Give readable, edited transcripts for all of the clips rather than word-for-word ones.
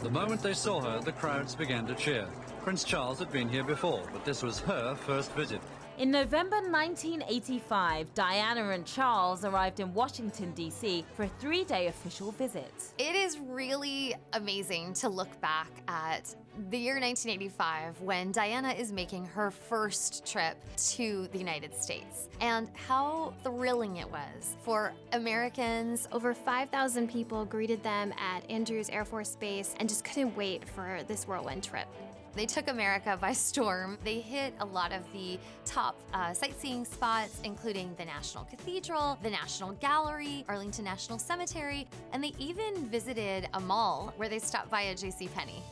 The moment they saw her, the crowds began to cheer. Prince Charles had been here before, but this was her first visit. In November 1985, Diana and Charles arrived in Washington, D.C. for a 3-day official visit. It is really amazing to look back at the year 1985 when Diana is making her first trip to the United States, and how thrilling it was for Americans. Over 5,000 people greeted them at Andrews Air Force Base and just couldn't wait for this whirlwind trip. They took America by storm. They hit a lot of the top sightseeing spots, including the National Cathedral, the National Gallery, Arlington National Cemetery, and they even visited a mall where they stopped by a JCPenney.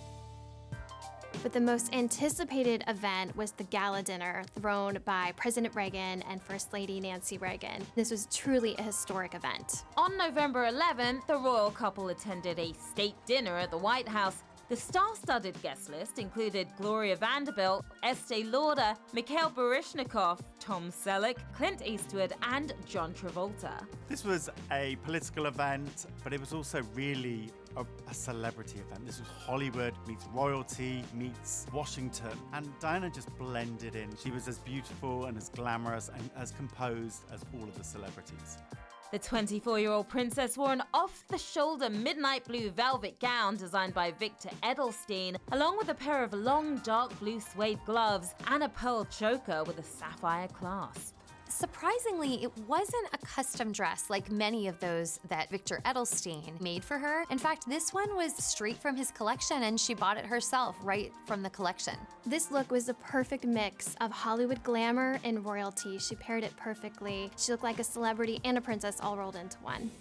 But the most anticipated event was the gala dinner thrown by President Reagan and First Lady Nancy Reagan. This was truly a historic event. On November 11th, the royal couple attended a state dinner at the White House. The star-studded guest list included Gloria Vanderbilt, Estee Lauder, Mikhail Baryshnikov, Tom Selleck, Clint Eastwood, and John Travolta. This was a political event, but it was also really a celebrity event. This was Hollywood meets royalty meets Washington, and Diana just blended in. She was as beautiful and as glamorous and as composed as all of the celebrities. The 24-year-old princess wore an off-the-shoulder midnight blue velvet gown designed by Victor Edelstein, along with a pair of long dark blue suede gloves and a pearl choker with a sapphire clasp. Surprisingly, it wasn't a custom dress like many of those that Victor Edelstein made for her. In fact, this one was straight from his collection, and she bought it herself right from the collection. This look was the perfect mix of Hollywood glamour and royalty. She paired it perfectly. She looked like a celebrity and a princess all rolled into one.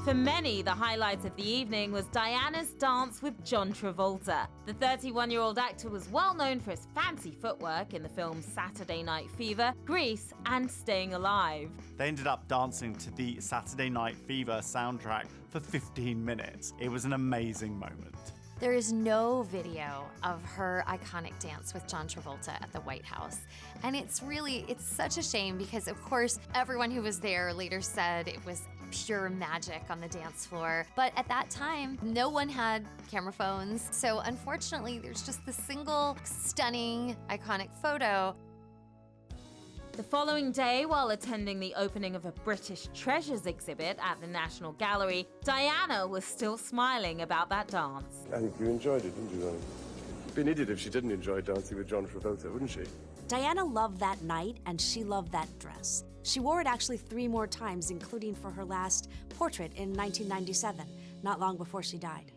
For many, the highlight of the evening was Diana's dance with John Travolta. The 31-year-old actor was well known for his fancy footwork in the films Saturday Night Fever, Grease, and Staying Alive. They ended up dancing to the Saturday Night Fever soundtrack for 15 minutes. It was an amazing moment. There is no video of her iconic dance with John Travolta at the White House. And it's such a shame because, of course, everyone who was there later said it was pure magic on the dance floor. But at that time, no one had camera phones. So unfortunately, there's just the single stunning, iconic photo. The following day, while attending the opening of a British Treasures exhibit at the National Gallery, Diana was still smiling about that dance. I think you enjoyed it, didn't you, Ronnie? Be an idiot if she didn't enjoy dancing with John Travolta, wouldn't she? Diana loved that night, and she loved that dress. She wore it actually 3 more times, including for her last portrait in 1997, not long before she died.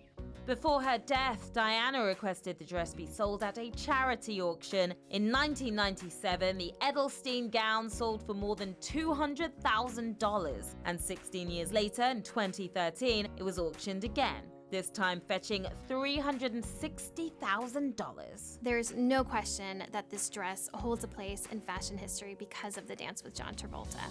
Before her death, Diana requested the dress be sold at a charity auction. In 1997, the Edelstein gown sold for more than $200,000. And 16 years later, in 2013, it was auctioned again, this time fetching $360,000. There's no question that this dress holds a place in fashion history because of the dance with John Travolta.